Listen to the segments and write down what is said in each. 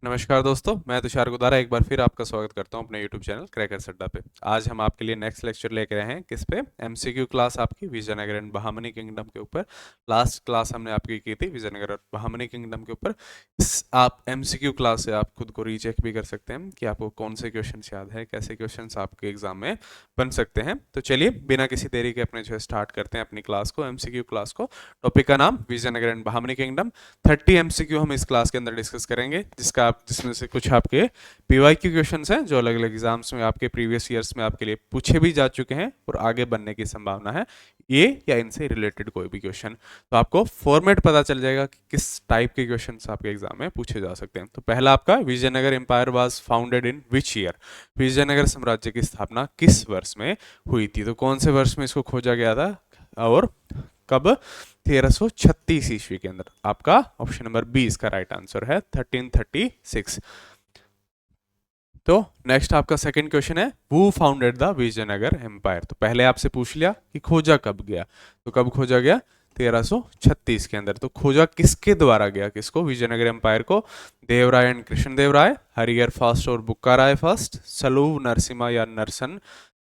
नमस्कार दोस्तों, मैं तुषार गुदारा एक बार फिर आपका स्वागत करता हूं अपने YouTube चैनल क्रैकर्स अड्डा पे। आज हम आपके लिए नेक्स्ट लेक्चर लेकर आए हैं किस पे? एमसीक्यू क्लास आपकी विजयनगर एंड बहामनी किंगडम के ऊपर। लास्ट क्लास हमने आपकी की थी विजयनगर और बहामनी किंगडम के ऊपर। इस आप एमसीक्यू क्लास से आप खुद को रीचेक भी कर सकते हैं कि आपको कौन से क्वेश्चन याद है, कैसे क्वेश्चन आपके एग्जाम में बन सकते हैं। तो चलिए बिना किसी देरी के अपने जो है स्टार्ट करते हैं अपनी क्लास को, एमसीक्यू क्लास को। टॉपिक का नाम Vijayanagara and Bahmani kingdom. 30 MCQ हम इस क्लास के अंदर डिस्कस करेंगे, जिसमें से कुछ आपके पीवाईक्यू क्वेश्चंस हैं जो अलग अलग एग्जाम्स में आपके प्रीवियस ईयर्स में आपके लिए पूछे भी जा चुके हैं और आगे बनने की संभावना है, ये या इनसे रिलेटेड कोई भी क्वेश्चन। तो आपको फॉर्मेट पता चल जाएगा कि किस टाइप के क्वेश्चंस आपके एग्जाम में पूछे जा सकते हैं। तो पहला आपका, Vijayanagara empire was founded in which year? Vijayanagara साम्राज्य की स्थापना किस वर्ष में हुई थी? तो कौन से वर्ष में इसको खोजा गया था और कब? 1336 ईस्वी के अंदर। आपका ऑप्शन नंबर बी इसका राइट आंसर है, 1336। तो नेक्स्ट आपका सेकंड क्वेश्चन है, who founded the Vijayanagara empire? तो पहले आपसे पूछ लिया कि खोजा कब गया, तो कब खोजा गया? 1336 के अंदर। तो खोजा किसके द्वारा गया, किसको? विजयनगर एम्पायर को। देवराय एंड कृष्णदेवराय, हरिहर फर्स्ट और बुक्का राय फर्स्ट, सलूव नरसिम्हा या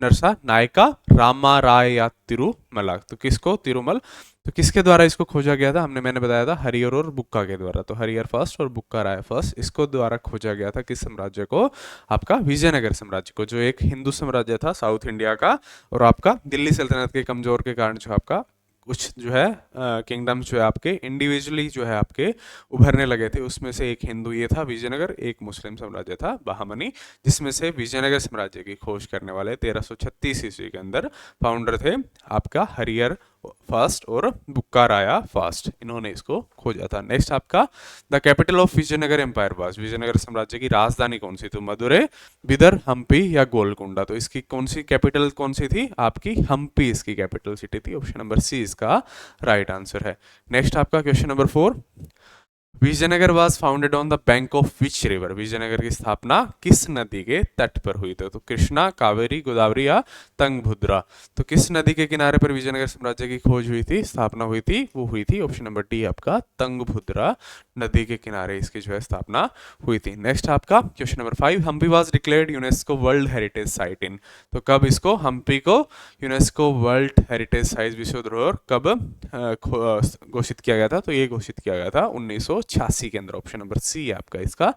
नरसा नायका, रामा राय या तिरुमला? तो किसको? तिरुमल। तो किसके द्वारा इसको खोजा गया था? मैंने बताया था हरिहर और बुक्का के द्वारा। तो हरिहर फर्स्ट और बुक्का राय फर्स्ट, इसको द्वारा खोजा गया था किस साम्राज्य को? आपका विजयनगर साम्राज्य को, जो एक हिंदू साम्राज्य था साउथ इंडिया का, और आपका दिल्ली सल्तनत के कमजोर के कारण जो आपका कुछ जो है किंगडम्स जो है आपके इंडिविजुअली जो है आपके उभरने लगे थे, उसमें से एक हिंदू ये था विजयनगर, एक मुस्लिम साम्राज्य था बहामनी, जिसमें से विजयनगर साम्राज्य की खोज करने वाले 1336 ईस्वी के अंदर फाउंडर थे आपका हरिहर फर्स्ट और बुक्का राया फर्स्ट, इन्होंने इसको खोजा था। नेक्स्ट आपका, the capital of Vijayanagara empire was? Vijayanagara साम्राज्य की राजधानी कौन सी? तो मदुरै, बिदर, हम्पी या गोलकुंडा? तो इसकी कौन सी कैपिटल कौन सी थी? आपकी हम्पी इसकी कैपिटल सिटी थी। ऑप्शन नंबर सी इसका राइट आंसर है। नेक्स्ट आपका question number 4, Vijayanagara was founded on the bank of which river? Vijayanagara की स्थापना किस नदी के तट पर हुई थी? तो कृष्णा, कावेरी, गोदावरी या तंगभद्रा? तो किस नदी के किनारे पर विजयनगर साम्राज्य की खोज हुई थी, स्थापना हुई थी? वो हुई थी ऑप्शन नंबर डी आपका तंगभद्रा नदी के किनारे इसकी जो है स्थापना हुई थी। नेक्स्ट आपका question number 5, Hampi was declared UNESCO world heritage site in? तो कब इसको हम्पी को यूनेस्को वर्ल्ड हेरिटेज साइट विश्व धरोहर कब घोषित किया गया था? तो ये घोषित किया गया था 1986 के अंदर। ऑप्शन नंबर सी आपका इसका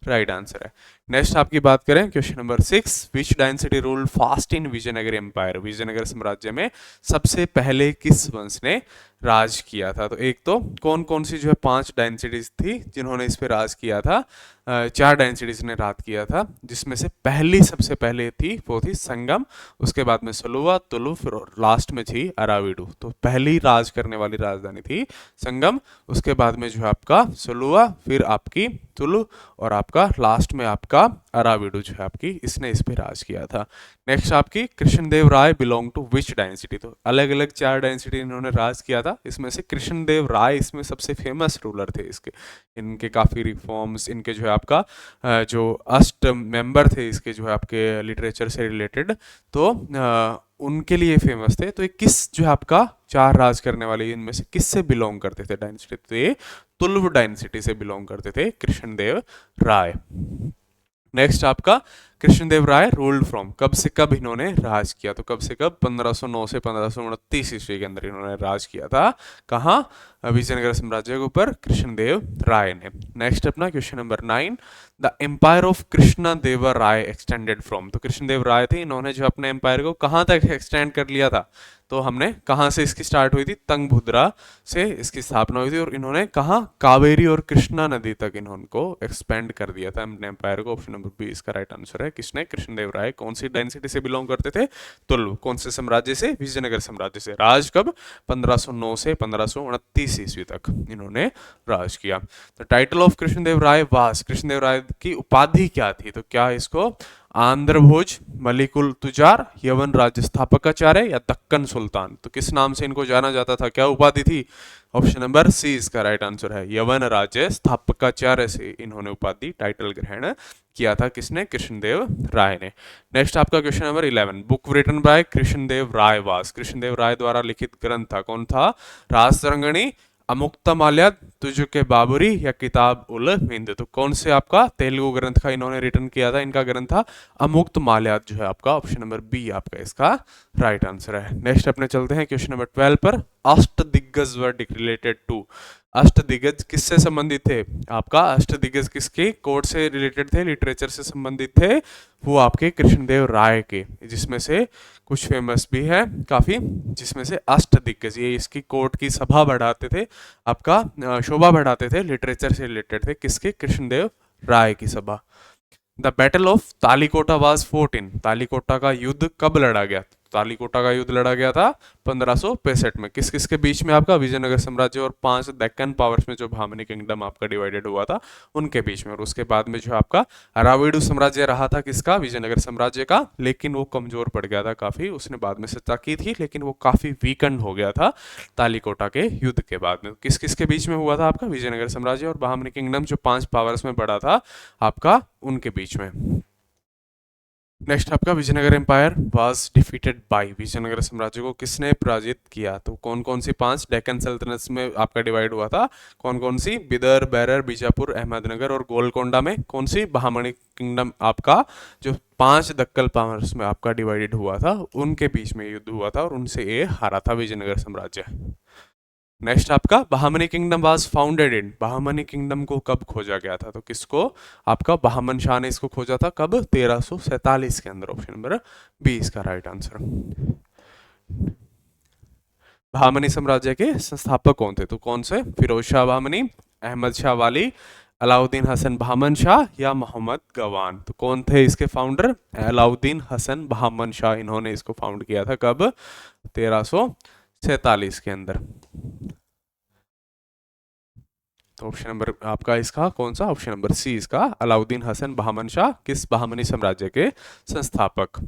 राइट आंसर है। नेक्स्ट आपकी बात करें question number 6, which dynasty ruled first in Vijayanagara empire? Vijayanagara साम्राज्य में सबसे पहले किस वंश ने राज किया था? तो एक तो कौन कौन सी जो है 5 डायनेसिटीज थी जिन्होंने इस पे राज किया था? 4 डायनेसिटीज ने राज किया था, जिसमें से पहली सबसे पहले थी वो थी संगम, उसके बाद में सलुवा, तुलु, फिर लास्ट में थी अराविडू। तो पहली राज करने वाली राजधानी थी संगम, उसके बाद में जो है आपका सलुवा, फिर आपकी तुलु, और आपका लास्ट में आपका अराविडू जो है आपकी, इसने इस पे राज किया था। नेक्स्ट आपकी, कृष्णदेव राय बिलोंग टू विच डायनेसिटी? तो अलग अलग 4 डायनेसिटी इन्होंने राज किया था, इसमें से कृष्णदेव राय इसमें सबसे फेमस रूलर थे। इसके इनके काफ़ी रिफॉर्म्स, इनके जो है आपका जो अष्ट मेंबर थे इसके जो है आपके लिटरेचर से रिलेटेड, तो उनके लिए फेमस थे। तो ये किस जो है आपका 4 राज करने वाले इनमें से किस से बिलोंग करते थे डायनेसिटी? तो ये तुलु डायनेसिटी से बिलोंग करते थे कृष्णदेव राय। नेक्स्ट आपका, कृष्णदेव राय रूल्ड फ्रॉम, कब से कब इन्होंने राज किया? तो कब से कब? 1509 से 1529 ईस्वी के अंदर इन्होंने राज किया था। कहाँ? विजयनगर साम्राज्य के ऊपर कृष्णदेव राय ने। नेक्स्ट अपना question number 9, the empire of Krishnadeva Raya extended from? तो कृष्णदेव राय थे, इन्होंने जो अपने एम्पायर को कहाँ तक एक्सटेंड कर लिया था? तो हमने कहाँ से इसकी स्टार्ट हुई थी? तंगभद्रा से इसकी स्थापना हुई थी, और इन्होंने कहाँ? कावेरी और कृष्णा नदी तक इन्होंने एक्सपेंड कर दिया था अपने एम्पायर को। ऑप्शन नंबर बी इसका राइट आंसर है। किसने? कृष्णदेव राय। कौन सी डायनेसिटी से बिलोंग करते थे? तुलु। कौन से साम्राज्य से? विजयनगर साम्राज्य से। राज कब? 1509 से 1529 ईस्वी तक इन्होंने राज किया। The title of Krishnadeva Raya was, Krishnadeva Raya की उपाधि क्या थी? तो क्या इसको आंध्र भोज, मलिकुल तुजार, यवन राज्य स्थापकाचार्य या दक्कन सुल्तान? तो किस नाम से इनको जाना जाता था? क्या उपाधि थी? ऑप्शन नंबर सी इसका राइट आंसर है। यवन राज्य स्थापकाचार्य से इन्होंने उपाधि टाइटल ग्रहण किया था। किसने? कृष्णदेव राय ने। नेक्स्ट आपका question number 11, book written by Krishnadeva Raya was? Krishnadeva Raya द्वारा लिखित ग्रंथ था, कौन था? राजतरंगिणी, अमुक्तमाल्या, तुझके बाबुरी या किताब उल हिंद। तो कौन से आपका तेलुगु ग्रंथ का इन्होंने रिटर्न किया था? इनका ग्रंथ था अमुक्तमाल्या, जो है आपका ऑप्शन नंबर बी आपका इसका राइट आंसर है। नेक्स्ट अपने चलते हैं क्वेश्चन नंबर 12 पर। अष्टदिग्गज वर रिलेटेड टू। अष्टदिग्गज किससे संबंधित थे? आपका अष्टदिग्गज किसके कोड से रिलेटेड थे, लिटरेचर से संबंधित थे? वो आपके कृष्णदेव राय के, जिसमें से कुछ फेमस भी है काफी, जिसमें से अष्टदिग्गज ये इसकी कोर्ट की सभा बढ़ाते थे, आपका शोभा बढ़ाते थे, लिटरेचर से रिलेटेड थे, किसके? कृष्णदेव राय की सभा। The battle of Talikota was fought in. Talikota का युद्ध कब लड़ा गया? तालीकोटा का युद्ध लड़ा गया था 1565 में। किस किस के बीच में? आपका विजयनगर साम्राज्य और 5 डेक्कन पावर्स में जो बहामनी किंगडम आपका डिवाइडेड हुआ था उनके बीच में। और उसके बाद में जो आपका अरावली साम्राज्य रहा था किसका? विजयनगर साम्राज्य का, लेकिन वो कमजोर पड़ गया था काफी। उसने बाद में सत्ता की थी, लेकिन वो काफी वीकन हो गया था तालीकोटा के युद्ध के बाद में। किस किस के बीच में हुआ था? आपका विजयनगर साम्राज्य और बहामनी किंगडम, जो 5 पावर्स में बढ़ा था आपका, उनके बीच में। नेक्स्ट आपका Vijayanagara empire was defeated by. Vijayanagara साम्राज्य को किसने पराजित किया? तो कौन कौन सी 5 डेक्कन सल्तनत में आपका डिवाइड हुआ था? कौन कौन सी? बिदर, बैरर, बीजापुर, अहमदनगर और गोलकोंडा में कौन सी? बहामनी किंगडम आपका, जो 5 दक्कन पावर्स में आपका डिवाइडेड हुआ था, उनके बीच में युद्ध हुआ था और उनसे ये हारा था विजयनगर साम्राज्य। नेक्स्ट आपका Bahmani kingdom was founded in. Bahmani kingdom को कब खोजा गया था? तो किसको? आपका बहामन शाह ने इसको खोजा था कब? 1347 के अंदर। ऑप्शन नंबर बी इसका राइट आंसर। बहामनी साम्राज्य के संस्थापक कौन थे? तो कौन से? फिरोज शाह बहामनी, अहमद शाह वाली, अलाउद्दीन हसन बहामन शाह या मोहम्मद गवान। तो कौन थे इसके फाउंडर? अलाउद्दीन हसन बहामन शाह, इन्होंने इसको फाउंड किया था कब? 1347 के अंदर। तो ऑप्शन नंबर आपका इसका कौन सा? ऑप्शन नंबर सी इसका अलाउद्दीन हसन बहामन शाह, किस? बहामनी साम्राज्य के संस्थापक।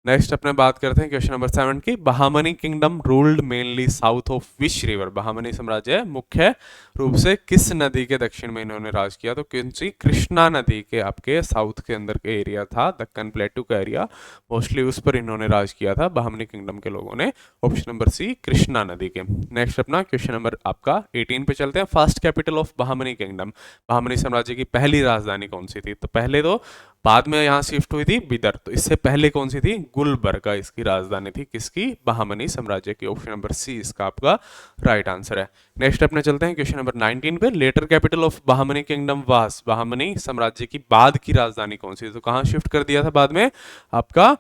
नेक्स्ट अपने बात करते हैं क्वेश्चन नंबर 7 की। Bahmani kingdom ruled mainly south of which river. Bahmani साम्राज्य मुख्य रूप से किस नदी के दक्षिण में इन्होंने राज किया? तो कौन सी? कृष्णा नदी के आपके साउथ के अंदर के एरिया था, दक्कन प्लेटू का एरिया, मोस्टली उस पर इन्होंने राज किया था बहामनी किंगडम के लोगों ने। ऑप्शन नंबर सी कृष्णा नदी के। नेक्स्ट अपना क्वेश्चन नंबर आपका 18 पे चलते हैं। First capital of Bahmani kingdom. Bahmani साम्राज्य की पहली राजधानी कौन सी थी? तो पहले तो बाद में यहाँ शिफ्ट हुई थी बिदर, तो इससे पहले कौन सी थी? गुलबर्गा इसकी राजधानी थी, किसकी? बहामनी साम्राज्य की। ऑप्शन नंबर सी इसका आपका राइट आंसर है। नेक्स्ट अपने चलते हैं क्वेश्चन नंबर 19 पे। Later capital of Bahmani kingdom was. Bahmani साम्राज्य की बाद की राजधानी कौन सी? तो कहाँ शिफ्ट कर दिया था बाद में? आपका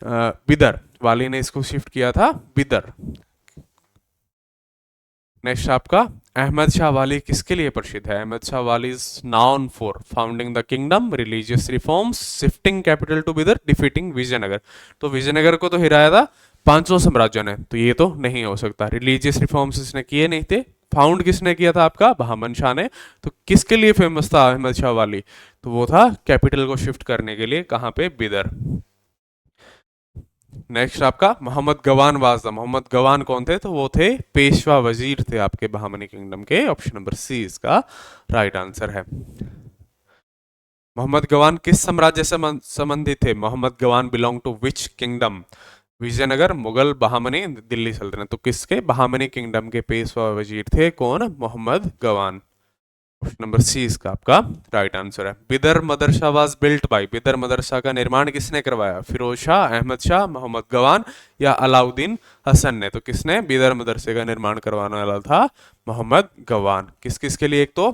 बिदर वाली ने इसको शिफ्ट किया था बिदर। नेक्स्ट आपका अहमद शाह वाली किसके लिए प्रसिद्ध है? Ahmad Shah Wali is known for founding the kingdom, religious reforms, shifting capital to Bidar, defeating Vijayanagara. तो विजयनगर को तो हिराया था 500 साम्राज्यों ने, तो ये तो नहीं हो सकता। रिलीजियस रिफॉर्म्स इसने किए नहीं थे। फाउंड किसने किया था? आपका बहामन शाह ने। तो किसके लिए फेमस था अहमद शाह वाली? तो वो था कैपिटल को शिफ्ट करने के लिए, कहाँ पे? बिदर। नेक्स्ट आपका मोहम्मद गवान वाजदा। मोहम्मद गवान कौन थे? तो वो थे पेशवा वजीर थे आपके बहामनी किंगडम के। ऑप्शन नंबर सी इसका राइट आंसर है। मोहम्मद गवान किस साम्राज्य से संबंधित थे? Mohammad Gawan belong to which kingdom? Vijayanagara, Mughal, Bahmani, Delhi Sultanate. तो किसके? बहामनी किंगडम के पेशवा वजीर थे कौन? मोहम्मद गवान। ऑप्शन नंबर सी इसका आपका राइट आंसर है। बिदर मदरसा वाज बिल्ट बाय। बिदर मदरसा का निर्माण किसने करवाया? फिरोज शाह, अहमद शाह, मोहम्मद गवान या अलाउद्दीन हसन ने? तो किसने बिदर मदरसे का निर्माण करवाने वाला था? मोहम्मद गवान। किस किस के लिए? एक तो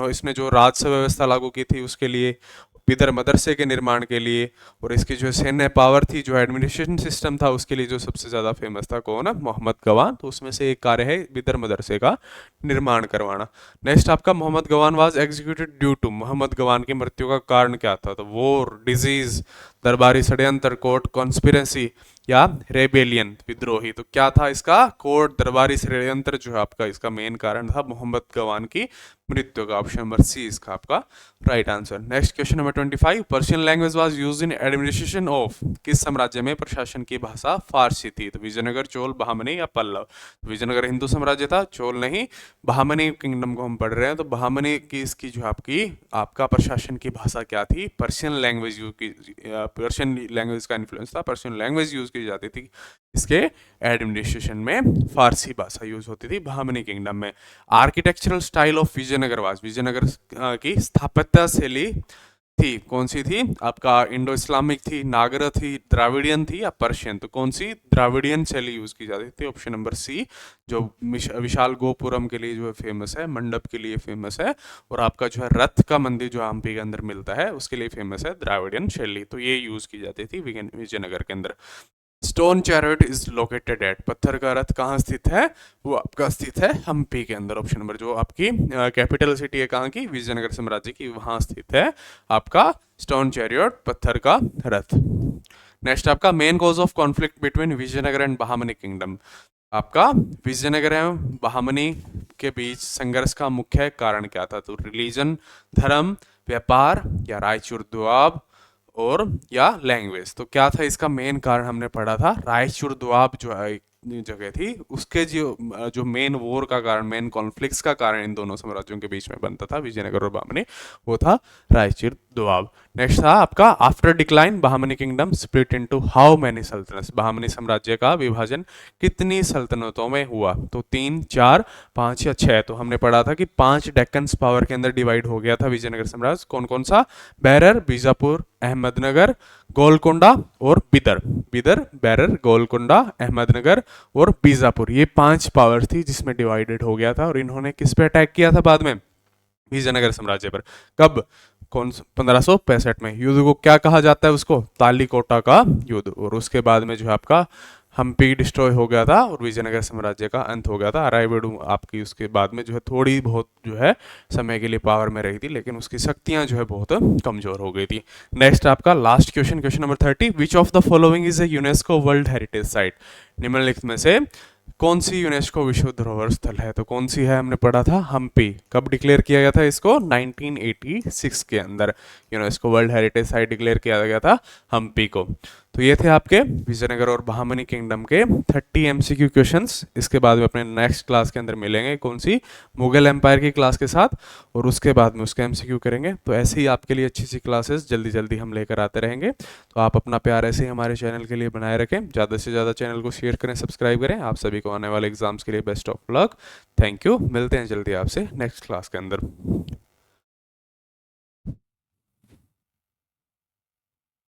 इसने जो राजस्व व्यवस्था लागू की थी उसके लिए, बिदर मदरसे के निर्माण के लिए, और इसकी जो सैन्य पावर थी, जो एडमिनिस्ट्रेशन सिस्टम था, उसके लिए जो सबसे ज्यादा फेमस था कौन? मोहम्मद गवान। तो उसमें से एक कार्य है बिदर मदरसे का निर्माण करवाना। नेक्स्ट आपका Mohammad Gawan was executed due to. Mohammad Gawan की मृत्यु का कारण क्या था? तो वॉर, डिजीज, दरबारी षड्यंत्र, कोर्ट कॉन्स्पिरेसी या रेबेलियन, विद्रोही। तो क्या था इसका? कोर्ट दरबारी षड्यंत्र जो है आपका इसका मेन कारण था मोहम्मद गवान की मृत्यु का। ऑप्शन नंबर सी इसका आपका right answer. Next question number 25। Persian language was used in administration of. किस साम्राज्य में प्रशासन की भाषा फारसी थी? तो विजयनगर, चोल, बहामनी या पल्लव। विजयनगर हिंदू साम्राज्य था, चोल नहीं। बहामनी किंगडम को हम पढ़ रहे हैं, तो बहामनी की इसकी जो आपकी आपका प्रशासन की भाषा क्या थी? पर्शियन लैंग्वेज पर्शियन लैंग्वेज का इन्फ्लुएंस था, पर्शियन लैंग्वेज यूज की जाती थी। इसके एडमिनिस्ट्रेशन में फारसी भाषा यूज होती थी बहामनी किंगडम में। Architectural style of Vijayanagara Vijayanagara की स्थापत्य शैली थी कौन सी थी आपका, इंडो इस्लामिक थी, नागर थी, द्राविडियन थी या पर्शियन। तो कौन सी द्राविडियन शैली यूज की जाती थी, ऑप्शन नंबर सी, जो विशाल गोपुरम के लिए जो है फेमस है, मंडप के लिए फेमस है, और आपका जो है रथ का मंदिर जो हम्पी के अंदर मिलता है उसके लिए फेमस है द्राविडियन शैली। तो ये यूज की जाती थी विजयनगर के अंदर। Stone chariot is located at, पत्थर का रथ कहाँ स्थित है, वो आपका स्थित है हम्पी के अंदर। ऑप्शन नंबर, जो आपकी कैपिटल सिटी है कहाँ की, विजयनगर साम्राज्य की, वहां स्थित है आपका स्टोन चैरियट, पत्थर का रथ। नेक्स्ट आपका main cause of conflict between Vijayanagara and Bahmani kingdom. आपका विजयनगर एवं बहामनी के बीच संघर्ष का मुख्य कारण क्या था, तो रिलीजन, धर्म, व्यापार या रायचूर दुआब और या लैंग्वेज। तो क्या था इसका मेन कारण, हमने पढ़ा था रायचूर दुआब जो है जगह थी, उसके जो मेन वॉर का कारण, मेन कॉन्फ्लिक्ट्स का कारण इन दोनों साम्राज्यों के बीच में बनता था विजयनगर और बहामनी, वो था रायचूर दुआब। नेक्स्ट था आपका after decline Bahmani kingdom split into how many sultanates, Bahmani साम्राज्य का विभाजन कितनी सल्तनतों में हुआ, तो 3, 4, 5 या 6। तो हमने पढ़ा था कि 5 डेक्कन पावर के अंदर डिवाइड हो गया था विजयनगर साम्राज्य। कौन कौन सा, बैरर, बीजापुर, अहमदनगर, गोलकोंडा और बिदर। बिदर, बैरर, गोलकोंडा, अहमदनगर और बीजापुर, ये 5 पावर थी जिसमें डिवाइडेड हो गया था। और इन्होंने किस पे अटैक किया था बाद में, विजयनगर साम्राज्य पर। कब, कौन 1565 में। युद्ध को क्या कहा जाता है, उसको तालीकोटा का युद्ध। और उसके बाद में जो है आपका हम्पी डिस्ट्रॉय हो गया था और विजयनगर साम्राज्य का अंत हो गया था। अराइवड आपकी उसके बाद में जो है थोड़ी बहुत जो है समय के लिए पावर में रही थी, लेकिन उसकी शक्तियां जो है बहुत कमजोर हो गई थी। नेक्स्ट आपका last question, question number 30, which of the following is a UNESCO world heritage site, निम्नलिखित में से कौन सी यूनेस्को विश्व धरोहर स्थल है। तो कौन सी है, हमने पढ़ा था हम्पी। कब डिक्लेयर किया गया था इसको, 1986 के अंदर UNESCO world heritage site declare किया गया था हम्पी को। तो ये थे आपके विजयनगर और बहामनी किंगडम के 30 एमसीक्यू क्वेश्चंस। इसके बाद में अपने नेक्स्ट क्लास के अंदर मिलेंगे कौन सी, मुगल एम्पायर की क्लास के साथ, और उसके बाद में उसके एमसीक्यू करेंगे। तो ऐसे ही आपके लिए अच्छी सी क्लासेस जल्दी जल्दी हम लेकर आते रहेंगे। तो आप अपना प्यार ऐसे ही हमारे चैनल के लिए बनाए रखें, ज़्यादा से ज़्यादा चैनल को शेयर करें, सब्सक्राइब करें। आप सभी को आने वाले एग्जाम्स के लिए best of luck. Thank you, मिलते हैं जल्दी आपसे नेक्स्ट क्लास के अंदर।